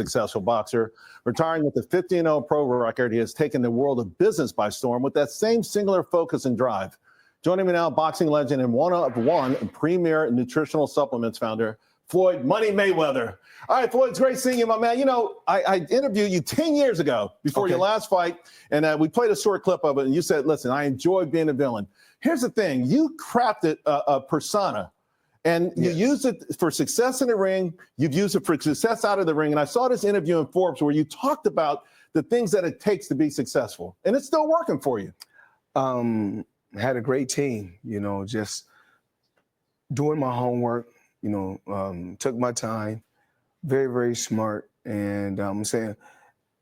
successful boxer. Retiring with a 15-0 pro record, he has taken the world of business by storm with that same singular focus and drive. Joining me now, boxing legend and one premier nutritional supplements founder, Floyd Money Mayweather. All right, Floyd, it's great seeing you, my man. You know, I interviewed you 10 years ago before your last fight, and we played a short clip of it, and you said, listen, I enjoy being a villain. Here's the thing. You crafted a persona, and you used it for success in the ring. You've used it for success out of the ring, and I saw this interview in Forbes where you talked about the things that it takes to be successful, and it's still working for you. Had a great team, you know, just doing my homework, you know, took my time, very, very smart. And I'm saying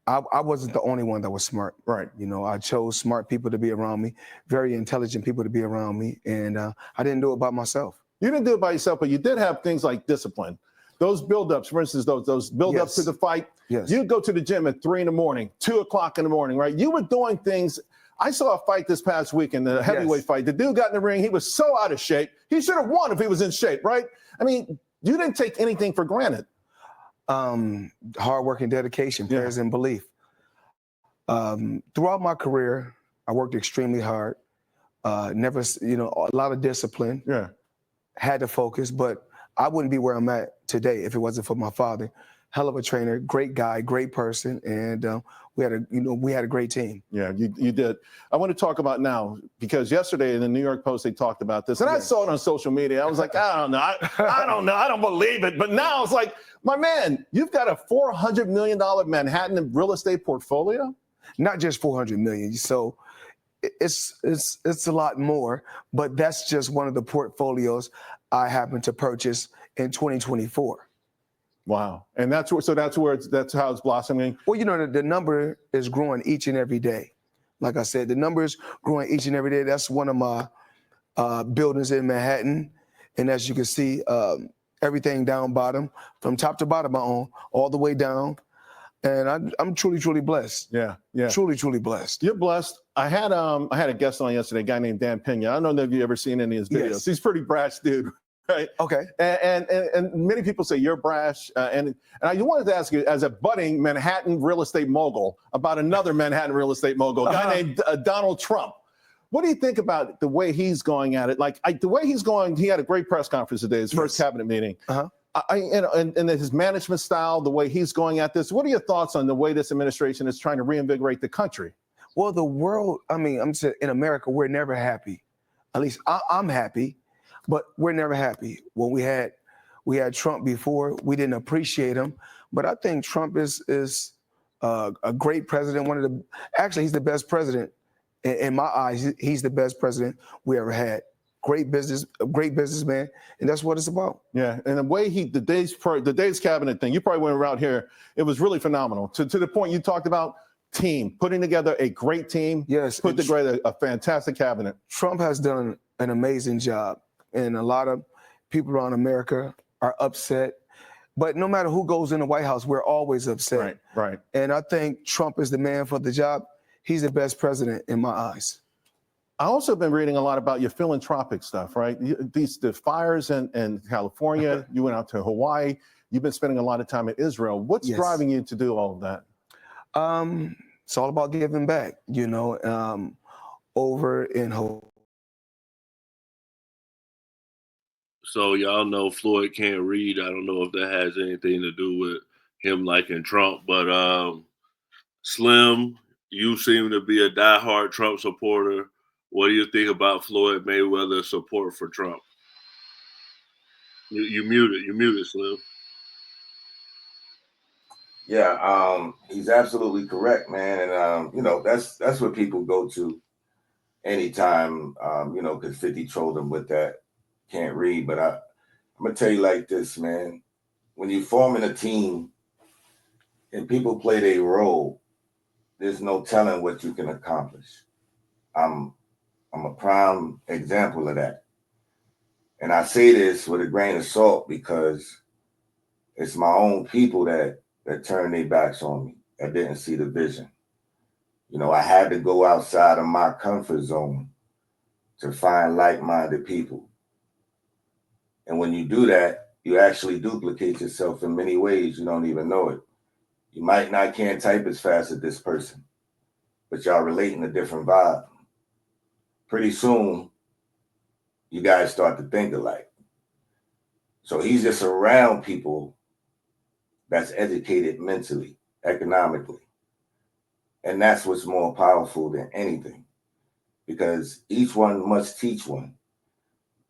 I wasn't the only one that was smart. Right. You know, I chose smart people to be around me, very intelligent people to be around me. And I didn't do it by myself. You didn't do it by yourself, but you did have things like discipline. Those buildups, for instance, those buildups to the fight. Yes. You'd go to the gym at 3 in the morning, 2 o'clock in the morning, right? You were doing things. I saw a fight this past weekend, the heavyweight fight. The dude got in the ring. He was so out of shape. He should have won if he was in shape, right? I mean, you didn't take anything for granted. Hard work and dedication, prayers and belief. Throughout my career, I worked extremely hard. Never, you know, a lot of discipline. Yeah. Had to focus, but I wouldn't be where I'm at today if it wasn't for my father. Hell of a trainer, great guy, great person, and we had a great team. Yeah, you did. I want to talk about now, because yesterday in the New York Post they talked about this, and I saw it on social media. I was like, I don't know, I don't know, I don't believe it. But now it's like, my man, you've got a $400 million Manhattan real estate portfolio. Not just $400 million. So it's a lot more, but that's just one of the portfolios I happen to purchase in 2024. Wow. And that's how it's blossoming. Well, you know, the number is growing each and every day. Like I said, the number is growing each and every day. That's one of my buildings in Manhattan. And as you can see, everything down bottom, from top to bottom, I own all the way down. And I'm truly, truly blessed. Yeah. Truly, truly blessed. You're blessed. I had a guest on yesterday, a guy named Dan Pena. I don't know if you've ever seen any of his videos. Yes. He's a pretty brash dude. Right. Okay. And many people say you're brash. And I wanted to ask you, as a budding Manhattan real estate mogul, about another Manhattan real estate mogul, a guy named Donald Trump. What do you think about the way he's going at it? Like the way he's going, he had a great press conference today, his first cabinet meeting. And his management style, the way he's going at this. What are your thoughts on the way this administration is trying to reinvigorate the country? Well, the world, I mean, I'm saying in America, we're never happy. At least I'm happy. But we're never happy. When we had Trump before, we didn't appreciate him. But I think Trump is a great president. Actually, he's the best president in my eyes. He's the best president we ever had. Great businessman, and that's what it's about. Yeah, and the way the day's cabinet thing, you probably went around here. It was really phenomenal. To the point you talked about team, putting together a great team. Yes, put together a fantastic cabinet. Trump has done an amazing job. And a lot of people around America are upset. But no matter who goes in the White House, we're always upset. Right. And I think Trump is the man for the job. He's the best president in my eyes. I also been reading a lot about your philanthropic stuff, right? The fires in California, you went out to Hawaii. You've been spending a lot of time in Israel. What's driving you to do all of that? It's all about giving back, you know, over in Hawaii. So y'all know Floyd can't read. I don't know if that has anything to do with him liking Trump, but Slim, you seem to be a diehard Trump supporter. What do you think about Floyd Mayweather's support for Trump? You muted, Slim. Yeah, he's absolutely correct, man. And you know, that's what people go to anytime, you know, because 50 trolled him with that. Can't read, but I'm gonna tell you like this, man. When you forming a team and people play their role, there's no telling what you can accomplish. I'm a prime example of that. And I say this with a grain of salt because it's my own people that turned their backs on me, that didn't see the vision. You know, I had to go outside of my comfort zone to find like-minded people. And when you do that, you actually duplicate yourself in many ways. You don't even know it. You might not can type as fast as this person, but y'all relating a different vibe. Pretty soon, you guys start to think alike. So he's just around people that's educated mentally, economically. And that's what's more powerful than anything, because each one must teach one.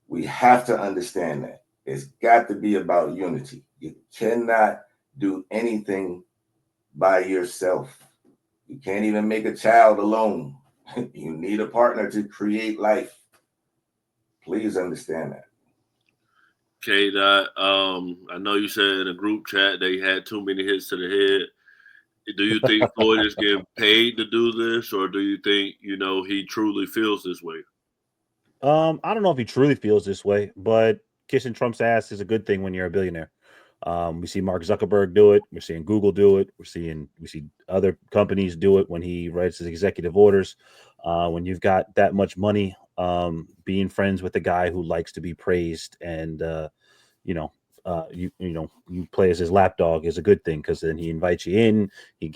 We have to understand that. It's got to be about unity. You cannot do anything by yourself. You can't even make a child alone. You need a partner to create life. Please understand that. K. Dot, I know you said in a group chat they had too many hits to the head. Do you think Floyd is getting paid to do this, or do you think he truly feels this way? I don't know if he truly feels this way, but kissing Trump's ass is a good thing when you're a billionaire. We see Mark Zuckerberg do it. We're seeing Google do it. We see other companies do it when he writes his executive orders. When you've got that much money, being friends with a guy who likes to be praised and you play as his lapdog is a good thing, because then he invites you in, he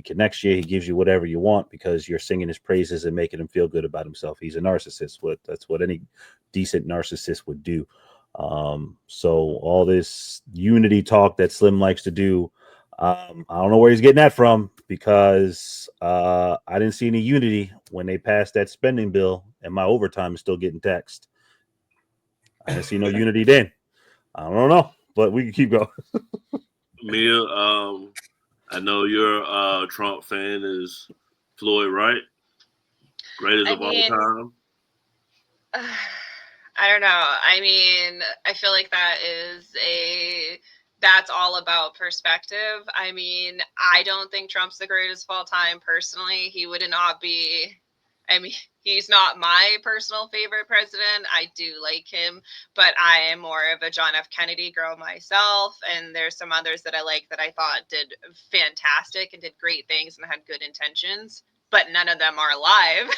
connects you, he gives you whatever you want because you're singing his praises and making him feel good about himself. He's a narcissist. That's what any decent narcissist would do. So all this unity talk that Slim likes to do, I don't know where he's getting that from, because I didn't see any unity when they passed that spending bill, and my overtime is still getting taxed. I didn't see no unity then. I don't know, but we can keep going. Mia, I know you're a Trump fan. Is Floyd right? Greatest of all time? I don't know. I mean, I feel like that's all about perspective. I mean, I don't think Trump's the greatest of all time personally. He would not be. I mean, he's not my personal favorite president. I do like him, but I am more of a John F. Kennedy girl myself. And there's some others that I like that I thought did fantastic and did great things and had good intentions, but none of them are alive.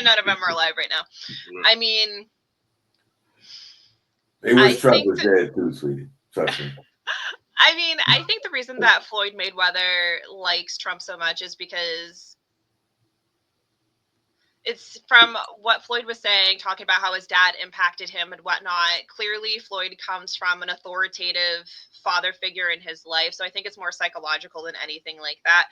None of them are alive right now. I mean, they wish Trump was dead too, sweetie. Trust me. I mean, I think the reason that Floyd Mayweather likes Trump so much is because it's from what Floyd was saying, talking about how his dad impacted him and whatnot. Clearly, Floyd comes from an authoritative father figure in his life. So I think it's more psychological than anything like that.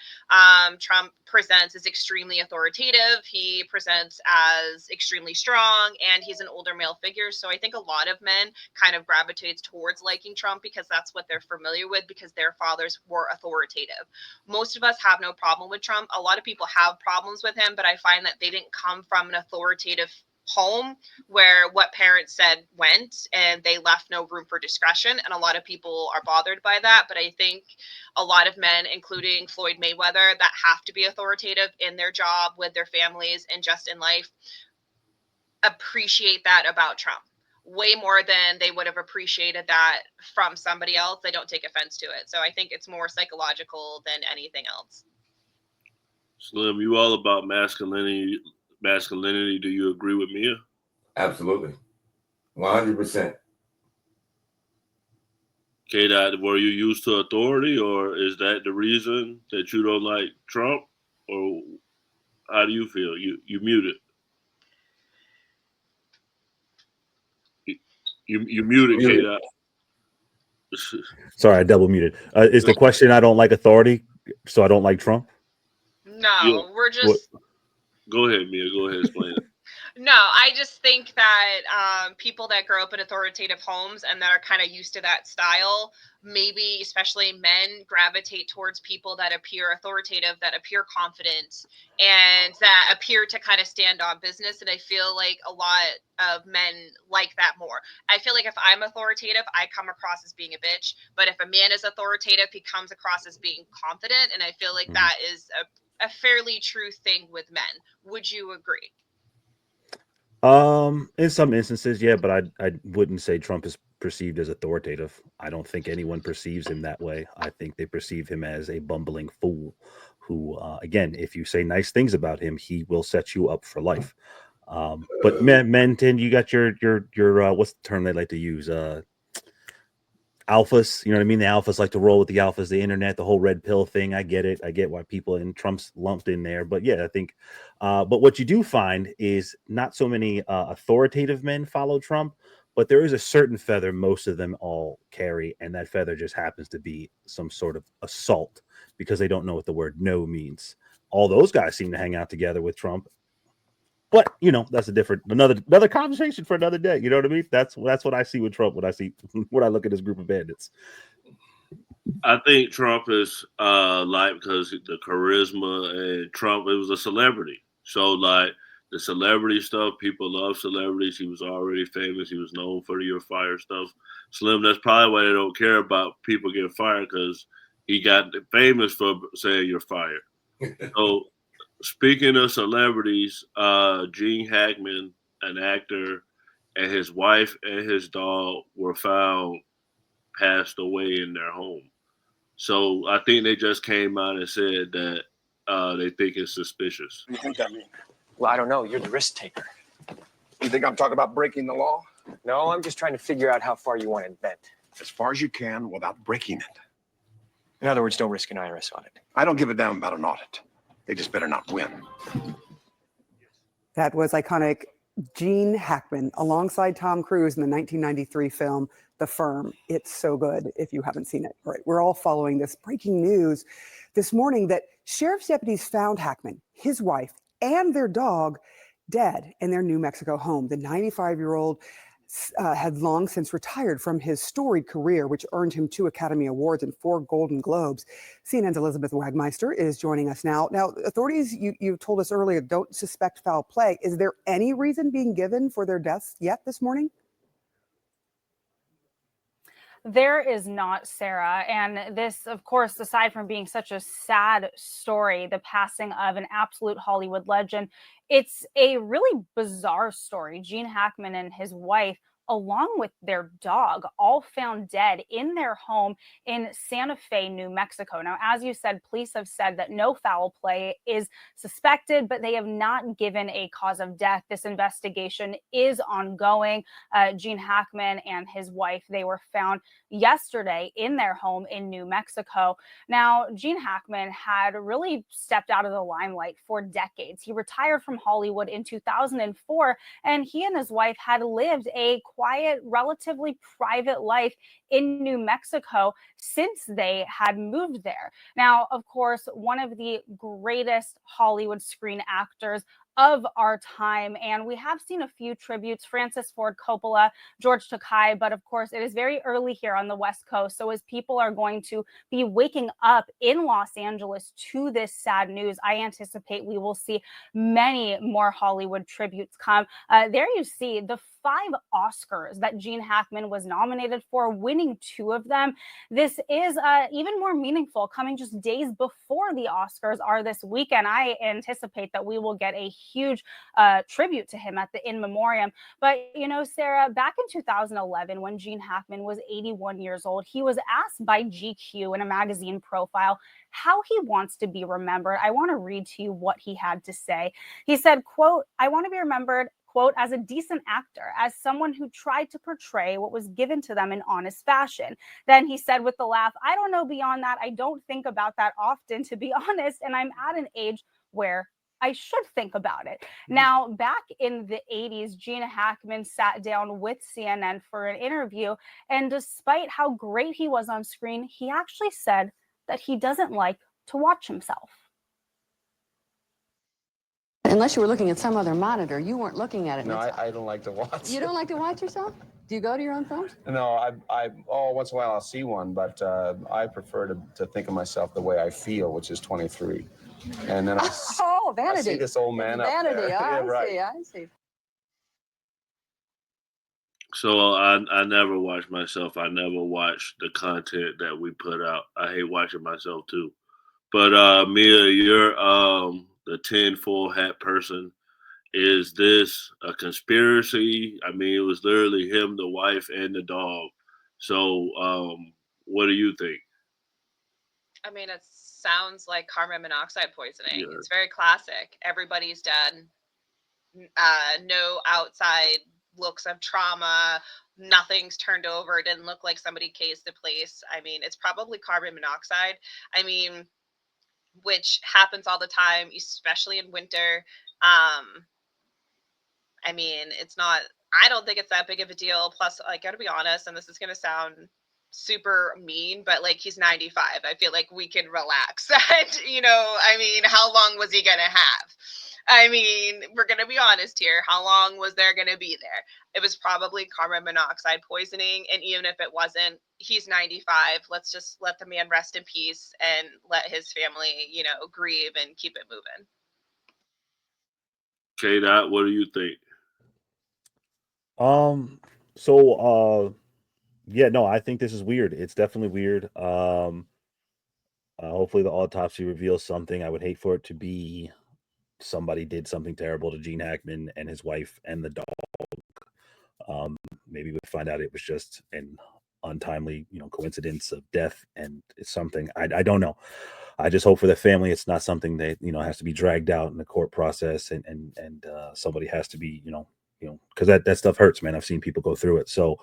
Trump presents as extremely authoritative. He presents as extremely strong, and he's an older male figure. So I think a lot of men kind of gravitates towards liking Trump because that's what they're familiar with, because their fathers were authoritative. Most of us have no problem with Trump. A lot of people have problems with him, but I find that they didn't come from an authoritative home where what parents said went and they left no room for discretion. And a lot of people are bothered by that. But I think a lot of men, including Floyd Mayweather, that have to be authoritative in their job, with their families, and just in life, appreciate that about Trump way more than they would have appreciated that from somebody else. They don't take offense to it. So I think it's more psychological than anything else. Slim, you all about masculinity. Do you agree with Mia? Absolutely. 100%. K. Dot, were you used to authority, or is that the reason that you don't like Trump? Or how do you feel? You muted. You muted, K. Dot. Sorry, I double muted. Is the question I don't like authority, so I don't like Trump? No, we're just... Go ahead, Mia. Go ahead, explain it. No, I just think that people that grow up in authoritative homes and that are kind of used to that style, maybe especially men, gravitate towards people that appear authoritative, that appear confident, and that appear to kind of stand on business. And I feel like a lot of men like that more. I feel like if I'm authoritative, I come across as being a bitch. But if a man is authoritative, he comes across as being confident. And I feel like that is a fairly true thing with men. Would you agree? In some instances, yeah, but I wouldn't say Trump is perceived as authoritative. I don't think anyone perceives him that way. I think they perceive him as a bumbling fool who, again, if you say nice things about him, he will set you up for life. But men tend, you got your what's the term they like to use? alphas, you know what I mean? The alphas like to roll with the alphas, the internet, the whole red pill thing. I get it. I get why people in Trump's lumped in there. But yeah, I think, but what you do find is not so many authoritative men follow Trump, but there is a certain feather most of them all carry. And that feather just happens to be some sort of assault because they don't know what the word no means. All those guys seem to hang out together with Trump. But that's another conversation for another day. You know what I mean? That's what I see with Trump when I look at this group of bandits. I think Trump is because the charisma and Trump, it was a celebrity. So like the celebrity stuff, people love celebrities. He was already famous. He was known for your fire stuff. Slim, that's probably why they don't care about people getting fired, because he got famous for saying you're fired. So speaking of celebrities, Gene Hackman, an actor, and his wife and his dog were found passed away in their home. So I think they just came out and said that they think it's suspicious. What do you think that means? Well, I don't know. You're the risk taker. You think I'm talking about breaking the law? No, I'm just trying to figure out how far you want it bent. As far as you can without breaking it. In other words, don't risk an IRS audit. I don't give a damn about an audit. They just better not win. That was iconic Gene Hackman alongside Tom Cruise in the 1993 film, The Firm. It's so good if you haven't seen it. All right, we're all following this breaking news this morning that sheriff's deputies found Hackman, his wife, and their dog dead in their New Mexico home. The 95-year-old had long since retired from his storied career, which earned him 2 Academy Awards and 4 Golden Globes. CNN's Elizabeth Wagmeister is joining us now. Now, authorities, you told us earlier, don't suspect foul play. Is there any reason being given for their deaths yet this morning? There is not, Sarah. And this, of course, aside from being such a sad story, the passing of an absolute Hollywood legend, it's a really bizarre story. Gene Hackman and his wife, along with their dog, all found dead in their home in Santa Fe, New Mexico. Now, as you said, police have said that no foul play is suspected, but they have not given a cause of death. This investigation is ongoing. Gene Hackman and his wife, they were found yesterday in their home in New Mexico. Now, Gene Hackman had really stepped out of the limelight for decades. He retired from Hollywood in 2004, and he and his wife had lived a quiet, relatively private life in New Mexico since they had moved there. Now, of course, one of the greatest Hollywood screen actors of our time. And we have seen a few tributes, Francis Ford Coppola, George Takei, but of course it is very early here on the West Coast. So as people are going to be waking up in Los Angeles to this sad news, I anticipate we will see many more Hollywood tributes come. There you see the 5 Oscars that Gene Hackman was nominated for, winning 2 of them. This is even more meaningful, coming just days before the Oscars are this weekend. I anticipate that we will get a huge tribute to him at the In Memoriam. But, Sarah, back in 2011, when Gene Hackman was 81 years old, he was asked by GQ in a magazine profile how he wants to be remembered. I want to read to you what he had to say. He said, quote, "I want to be remembered, quote, as a decent actor, as someone who tried to portray what was given to them in honest fashion." Then he said with a laugh, "I don't know beyond that. I don't think about that often, to be honest. And I'm at an age where I should think about it." Now, back in the 80s, Gene Hackman sat down with CNN for an interview. And despite how great he was on screen, he actually said that he doesn't like to watch himself. Unless you were looking at some other monitor, you weren't looking at it. No, I don't like to watch. You don't like to watch yourself? Do you go to your own films? No, once in a while I'll see one, but I prefer to think of myself the way I feel, which is 23. And then Oh, vanity. I see this old man up vanity. there. I Yeah, right. see, I see. So I never watch myself. I never watch the content that we put out. I hate watching myself too. But Mia, you're the tinfoil hat person. Is this a conspiracy? I mean, it was literally him, the wife, and the dog. So what do you think? I mean, it sounds like carbon monoxide poisoning. Yeah. It's very classic. Everybody's dead. No outside looks of trauma nothing's turned over. It didn't look like somebody cased the place. I mean, it's probably carbon monoxide. I mean, which happens all the time, especially in winter. I mean, it's not, I don't think it's that big of a deal. Plus, I gotta be honest, and this is gonna sound super mean, but like he's 95. I feel like we can relax. And, I mean, how long was he gonna have? I mean, we're gonna be honest here. How long was there gonna be there? It was probably carbon monoxide poisoning. And even if it wasn't, he's 95. Let's just let the man rest in peace and let his family, grieve and keep it moving. K-Dot, what do you think? Yeah, no, I think this is weird. It's definitely weird. Hopefully the autopsy reveals something. I would hate for it to be somebody did something terrible to Gene Hackman and his wife and the dog. Maybe we'll find out it was just an untimely, coincidence of death, and it's something I don't know. I just hope for the family it's not something that has to be dragged out in the court process, and somebody has to be because that stuff hurts, man. I've seen people go through it. So,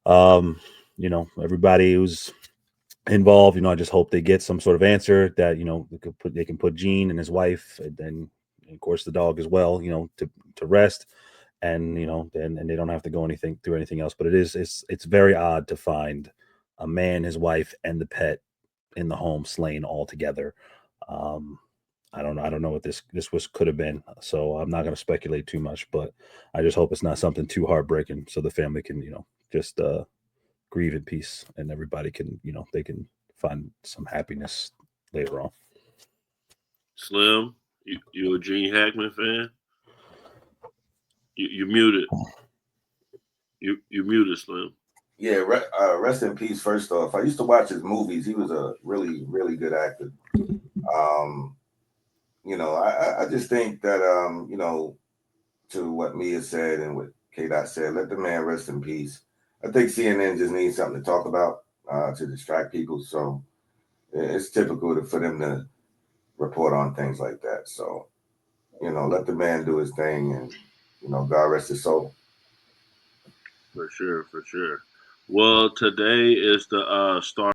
everybody who's involved, I just hope they get some sort of answer that they can put Gene and his wife, and then of course the dog as well, to rest, and and they don't have to go through anything else. But it's very odd to find a man, his wife, and the pet in the home slain all together. I don't know what this could have been, so I'm not going to speculate too much, but I just hope it's not something too heartbreaking, so the family can just grieve in peace, and everybody can they can find some happiness later on. Slim, you a Gene Hackman fan? You muted. You muted, Slim. Yeah, rest in peace. First off, I used to watch his movies. He was a really, really good actor. I just think that to what Mia said and what K-Dot said, let the man rest in peace. I think CNN just needs something to talk about to distract people. So it's typical for them to report on things like that. So, let the man do his thing, and God rest his soul. For sure. Well, today is the start